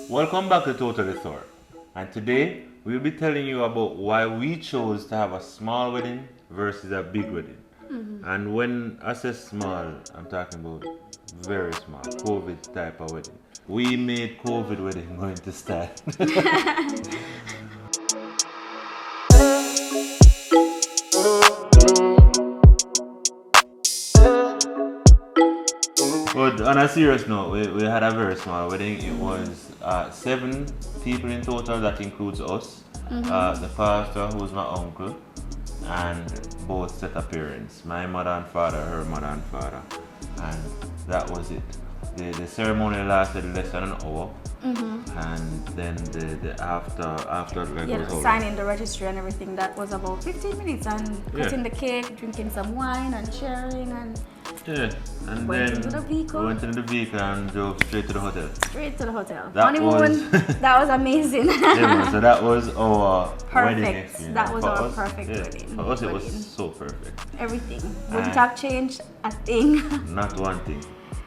Welcome back to Totally Thorpe, and today we'll be telling you about why we chose to have a small wedding versus a big wedding. And when I say small, I'm talking about very small, COVID type of wedding. We made COVID wedding going to style. But on a serious note, we had a very small wedding. It was 7 people in total, that includes us, the pastor, who's my uncle, and both set of parents, my mother and father, her mother and father, and that was it. The ceremony lasted less than an hour, and then the after like was signing the registry and everything, that was about 15 minutes, and cutting the cake, drinking some wine and sharing, and and went then into the vehicle. we went into the vehicle and drove straight to the hotel. Straight to the hotel. That Honeymoon, that was amazing. So that was our wedding Perfect. experience. That was For our us, perfect wedding. For us, it was Wedding. so perfect. Everything. Wouldn't have changed a thing. Not one thing.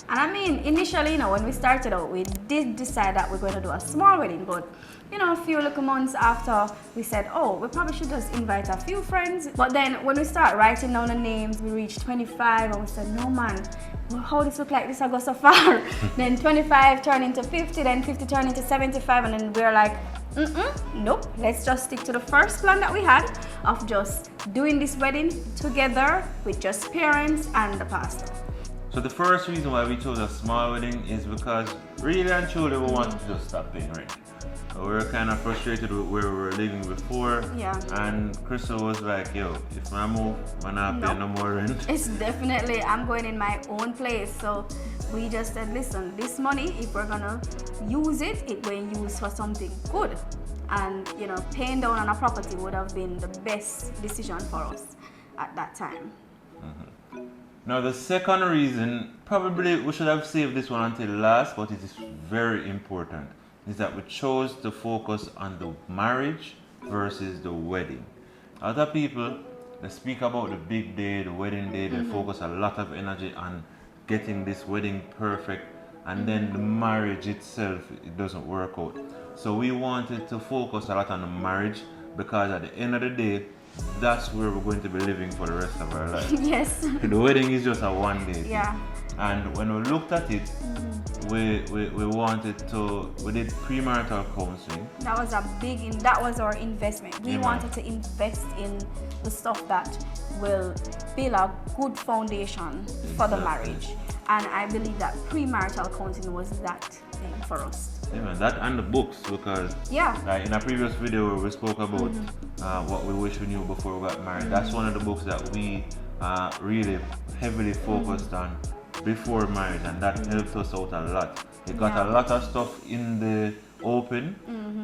And I mean, initially, when we started out, we did decide that we're going to do a small wedding, but a few little months after, we said, oh, we probably should just invite a few friends. But then when we start writing down the names, we reached 25, and we said, no man, how this look like this I go so far? Then 25 turned into 50, then 50 turned into 75, and then we're like, nope, let's just stick to the first plan that we had of just doing this wedding together with just parents and the pastor. So the first reason why we chose a small wedding is because really and truly we wanted to just stop paying rent. We were kind of frustrated with where we were living before. Yeah. And Crystal was like, yo, if I move, I'm not paying no more rent. It's definitely, I'm going in my own place. So we just said, listen, this money, if we're gonna use it, it will use for something good. And paying down on a property would have been the best decision for us at that time. Now the second reason, probably we should have saved this one until last, but it is very important, is that we chose to focus on the marriage versus the wedding. Other people, they speak about the big day, the wedding day, they focus a lot of energy on getting this wedding perfect, and then the marriage itself, it doesn't work out. So we wanted to focus a lot on the marriage, because at the end of the day, that's where we're going to be living for the rest of our life. Yes. The wedding is just a one day thing. Yeah. And when we looked at it, we did premarital counseling. That was that was our investment. We wanted to invest in the stuff that will build a good foundation for the marriage. And I believe that premarital counseling was that thing for us. Yeah, that and the books, because in a previous video where we spoke about what we wish we knew before we got married, that's one of the books that we really heavily focused on before marriage, and that helped us out a lot. It got a lot of stuff in the open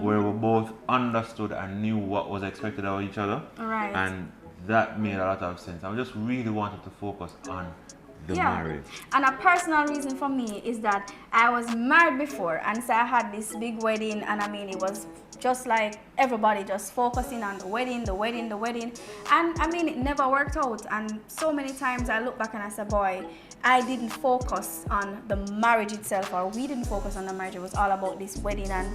where we both understood and knew what was expected of each other, and that made a lot of sense. I just really wanted to focus on the marriage. And a personal reason for me is that I was married before, and so I had this big wedding, and I mean, it was just like everybody just focusing on the wedding, and I mean, it never worked out. And so many times I look back and I say, boy, I didn't focus on the marriage itself, or we didn't focus on the marriage. It was all about this wedding and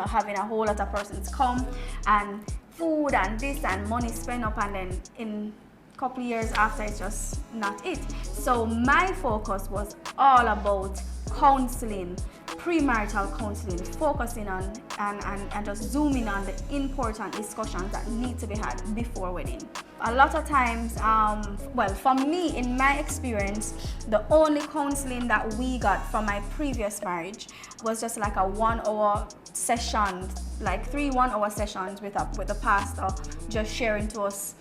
having a whole lot of persons come, and food and this and money spent up, and then in couple of years after, it's just not it. So my focus was all about counseling, premarital counseling, focusing on and just zooming on the important discussions that need to be had before wedding. A lot of times, for me, in my experience, the only counseling that we got from my previous marriage was just like a 1-hour session, like 3 1-hour sessions with the pastor, just sharing to us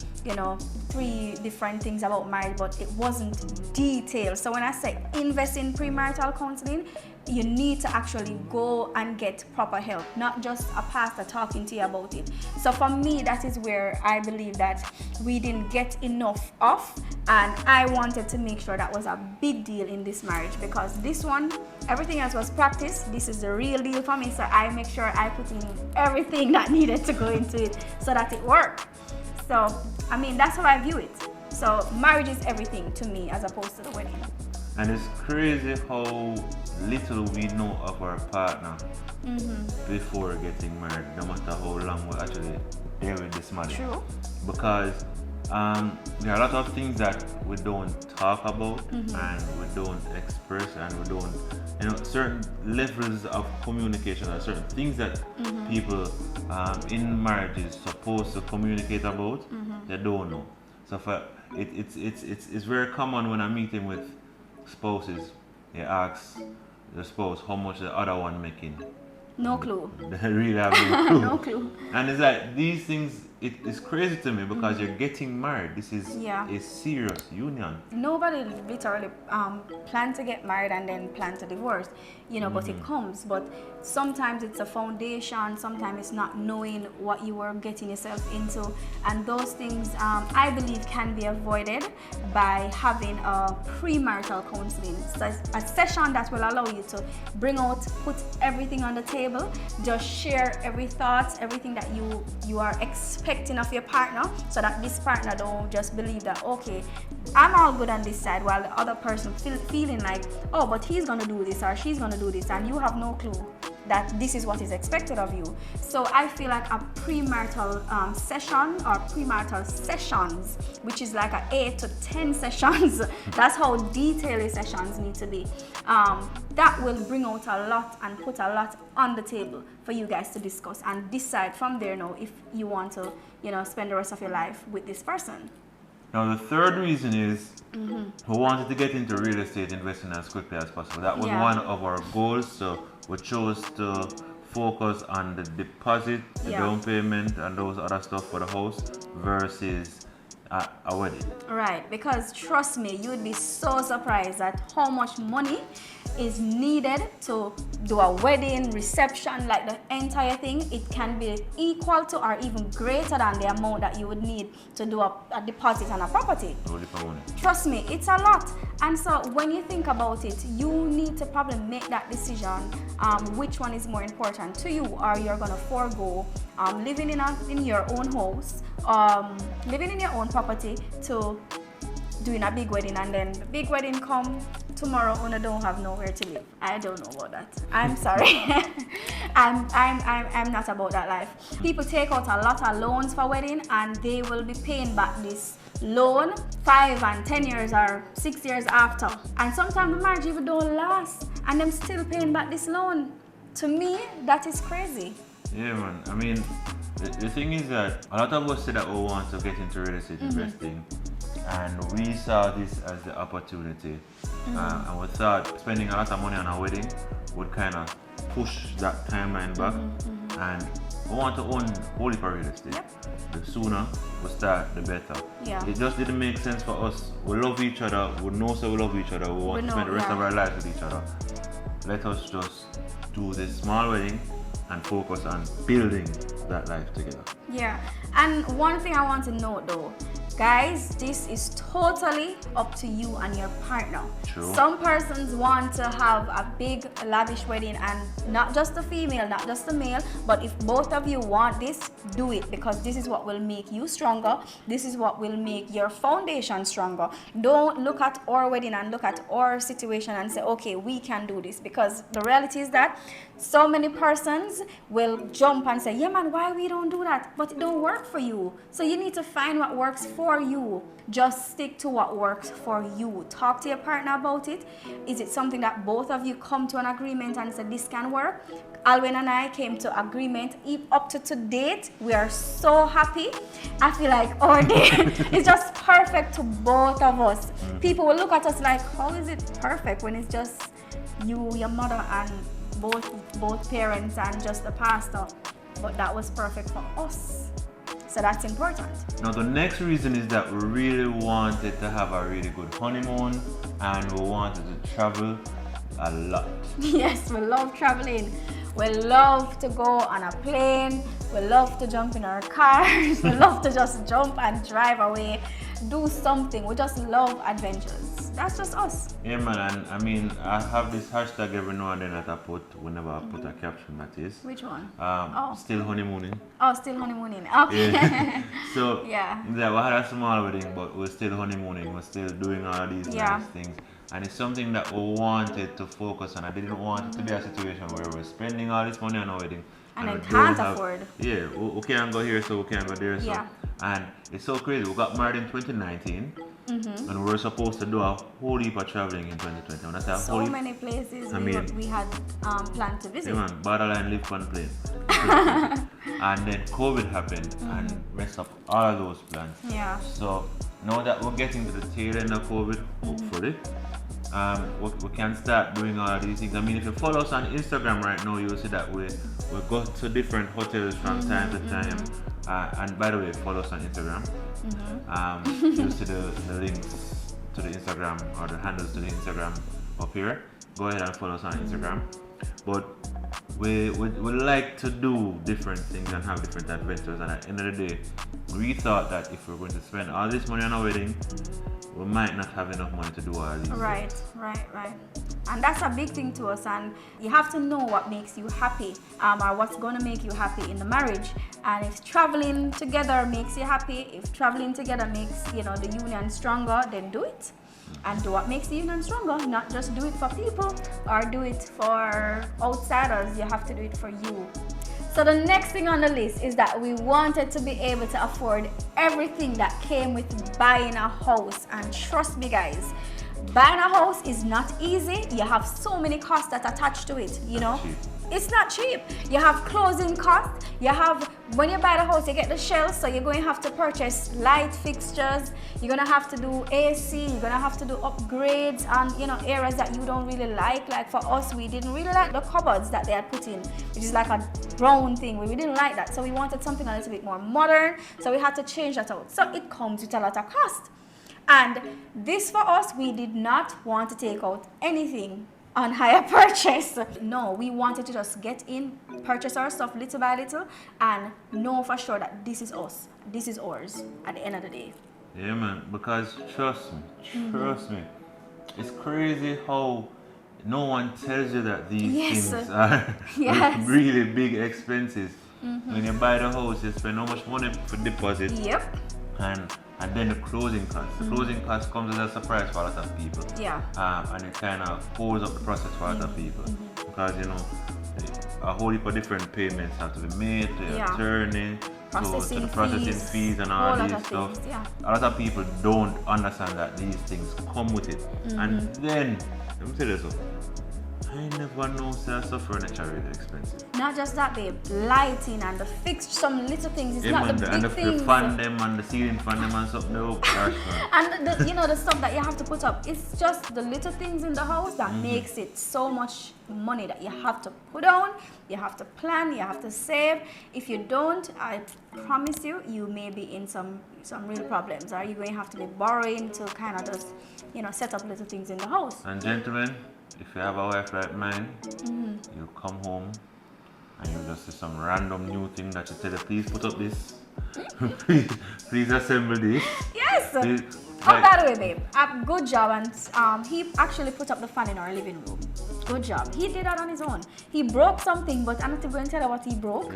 3 different things about marriage, but it wasn't detailed. So when I say invest in premarital counseling, you need to actually go and get proper help, not just a pastor talking to you about it. So for me, that is where I believe that we didn't get enough of, and I wanted to make sure that was a big deal in this marriage, because this one, everything else was practice. This is the real deal for me, so I make sure I put in everything that needed to go into it so that it worked. So, I mean, that's how I view it. So marriage is everything to me as opposed to the wedding. And it's crazy how little we know of our partner before getting married, no matter how long we're actually there with this marriage. True. Because there are a lot of things that we don't talk about and we don't express and we don't, certain levels of communication or certain things that people in marriage is supposed to communicate about, they don't know. So it's very common when I'm meeting with spouses, they ask the spouse how much the other one making. No clue. They really have no clue. No clue. And it's like these things, it's crazy to me because you're getting married. This is a serious union. Nobody literally plan to get married and then plan to divorce, but it comes. But sometimes it's a foundation, sometimes it's not knowing what you are getting yourself into. And those things, I believe, can be avoided by having a premarital counseling. So a session that will allow you to put everything on the table, just share every thought, everything that you are expecting of your partner, so that this partner don't just believe that, okay, I'm all good on this side, while the other person feeling like, oh, but he's gonna do this or she's gonna do this, and you have no clue that this is what is expected of you. So I feel like a premarital session or premarital sessions, which is like 8 to 10 sessions, that's how detailed sessions need to be. That will bring out a lot and put a lot on the table for you guys to discuss and decide from there now if you want to, spend the rest of your life with this person. Now the third reason is we wanted to get into real estate investing as quickly as possible. That was one of our goals, so we chose to focus on the deposit, the down payment, and those other stuff for the house versus a wedding. Right, because trust me, you would be so surprised at how much money is needed to do a wedding, reception, like the entire thing. It can be equal to or even greater than the amount that you would need to do a deposit on a property. Trust me, it's a lot. And so when you think about it, you need to probably make that decision, which one is more important to you, or you're gonna forego living in your own house, living in your own property, to doing a big wedding, and then the big wedding come tomorrow and I don't have nowhere to live. I don't know about that. I'm sorry. I'm not about that life. People take out a lot of loans for wedding and they will be paying back this loan 5 and 10 years or 6 years after. And sometimes the marriage even don't last and them still paying back this loan. To me, that is crazy. Yeah, man. I mean, the thing is that a lot of us say that we want to get into real estate investing, and we saw this as the opportunity, and we thought spending a lot of money on a wedding would kind of push that timeline back, and we want to own wholly for real estate. The sooner we start, the better. It just didn't make sense for us. We love each other, we know so we love each other, we want to spend the rest of our lives with each other. Let us just do this small wedding and focus on building that life together. Yeah, and one thing I want to note though, guys, this is totally up to you and your partner. True. Some persons want to have a big lavish wedding, and not just the female, not just the male, but if both of you want this, do it, because this is what will make you stronger. This is what will make your foundation stronger. Don't look at our wedding and look at our situation and say, okay, we can do this, because the reality is that so many persons will jump and say, yeah man, why we don't do that? But it don't work for you. So you need to find what works for you. Just stick to what works for you. Talk to your partner about it. Is it something that both of you come to an agreement and say this can work? Alwyn and I came to agreement. Up to date, we are so happy. I feel like our day is just perfect to both of us. People will look at us like, how is it perfect when it's just you, your mother, and both parents and just the pastor? But that was perfect for us. So that's important. Now the next reason is that we really wanted to have a really good honeymoon, and we wanted to travel a lot. Yes, we love traveling. We love to go on a plane. We love to jump in our cars. We love to just jump and drive away, do something. We just love adventures. That's just us. Yeah, man. And I mean, I have this hashtag every now and then that I put whenever I put a caption, that is. Which one? Still honeymooning. Oh, still honeymooning. Okay. Yeah. So, yeah, we had a small wedding, but we're still honeymooning. We're still doing all of these nice things. and it's something that we wanted to focus on. I didn't want it to be a situation where we're spending all this money on a wedding And we then can't don't afford. Yeah, we can't go here, so we can't go there. So. Yeah. And it's so crazy. We got married in 2019, and we were supposed to do a whole heap of traveling in 2020. When I say a whole So heap, many places I mean, we had planned to visit. yeah, man, borderline live on plane. And then COVID happened and messed up all of those plans. Yeah. So now that we're getting to the tail end of COVID, hopefully, we can start doing all of these things. I mean, if you follow us on Instagram right now, you'll see that we go to different hotels from time to time. And by the way, follow us on Instagram. You'll see the links to the Instagram or the handles to the Instagram up here. Go ahead and follow us on Instagram. But we like to do different things and have different adventures. And at the end of the day, we thought that if we're going to spend all this money on a wedding, we might not have enough money to do all these. Right. And that's a big thing to us, and you have to know what makes you happy, or what's going to make you happy in the marriage. And if traveling together makes you happy, if traveling together makes the union stronger, then do it. And do what makes the union stronger, not just do it for people or do it for outsiders. You have to do it for you. So the next thing on the list is that we wanted to be able to afford everything that came with buying a house. And trust me guys, buying a house is not easy. You have so many costs that attach to it, It's not cheap. You have closing costs. You have, when you buy the house, you get the shell, so you're going to have to purchase light fixtures. You're going to have to do AC. You're going to have to do upgrades on, areas that you don't really like. Like for us, we didn't really like the cupboards that they had put in, which is like a brown thing. We didn't like that. So we wanted something a little bit more modern. So we had to change that out. So it comes with a lot of cost. And this for us, we did not want to take out anything on hire purchase. No, we wanted to just get in, purchase our stuff little by little, and know for sure that this is us, this is ours at the end of the day. Yeah, man, because trust me, it's crazy how no one tells you that these things are really big expenses. When you buy the house, you spend how much money for deposit. Yep. And then the closing costs. The closing cost comes as a surprise for a lot of people. Yeah. And it kind of holds up the process for a lot of people. Because, a whole heap of different payments have to be made to your attorney, to the processing fees and all these stuff. A lot of people don't understand that these things come with it. And then, let me tell you something. I never know that furniture really expensive. Not just that, babe. Lighting and the fixed, some little things. It's not the big and the things. fan them and the ceiling fan them and something. Oh gosh, man. And the stuff that you have to put up. It's just the little things in the house that makes it so much money that you have to put on. You have to plan. You have to save. If you don't, I promise you, you may be in some real problems. Or you're going to have to be borrowing to kind of just set up little things in the house. And gentlemen, if you have a wife like mine, you come home and you just see some random new thing that you tell her, please put up this, please assemble this. Yes. Please, by the way, babe, good job. And he actually put up the fan in our living room. Good job. He did that on his own. He broke something, but I'm not going to tell you what he broke.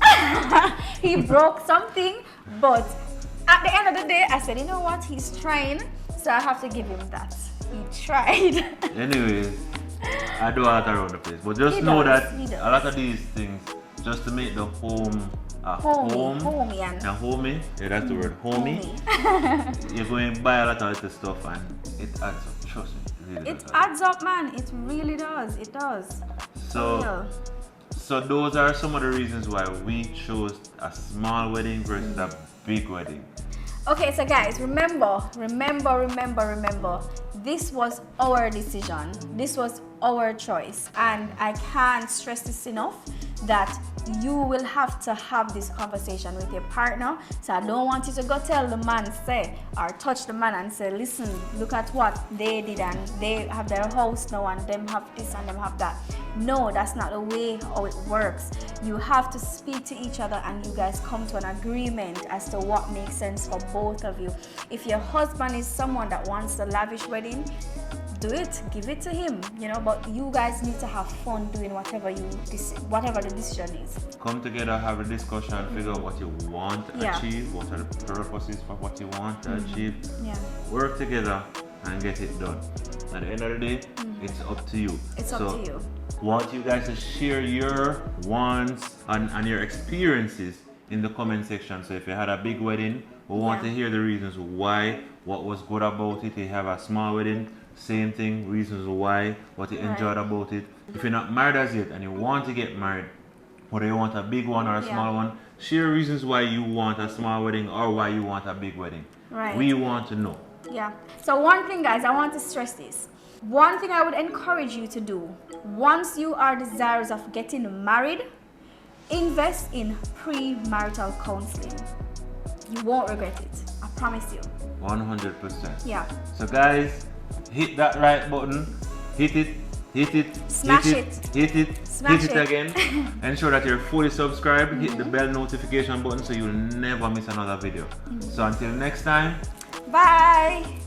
Yeah. He broke something, but at the end of the day, I said, you know what? He's trying, so I have to give him that. He tried. Anyways, I do a lot around the place, but just know that a lot of these things, just to make the home a homey. Yeah, that's the word, homey. You're going to buy a lot of little stuff, and it adds up. Trust me, it adds up, man. It really does. It does. So those are some of the reasons why we chose a small wedding versus a big wedding. Okay, so guys, remember, this was our decision. This was our choice. And I can't stress this enough that you will have to have this conversation with your partner. So I don't want you to go tell the man, or touch the man and say, listen, look at what they did and they have their house now and them have this and them have that. No, that's not the way how it works. You have to speak to each other and you guys come to an agreement as to what makes sense for both of you. If your husband is someone that wants a lavish wedding, do it, give it to him, but you guys need to have fun doing whatever the decision is. Come together, have a discussion, figure out what you want to achieve, what are the purposes for what you want to achieve. Yeah. Work together and get it done. At the end of the day, it's up to you. It's up to you. Want you guys to share your wants and your experiences in the comment section. So if you had a big wedding, we want to hear the reasons why, what was good about it. If you have a small wedding, same thing, reasons why, what you enjoyed about it. If you're not married as yet and you want to get married, whether you want a big one or a small one, share reasons why you want a small wedding or why you want a big wedding. Right. We want to know. Yeah. So one thing, guys, I want to stress this. One thing I would encourage you to do, once you are desirous of getting married, invest in premarital counseling. You won't regret it. I promise you. 100%. Yeah. So guys, hit that right button. Hit it. Smash hit it. Smash it it. again. Ensure that you're fully subscribed. Hit the bell notification button so you'll never miss another video. So until next time. Bye.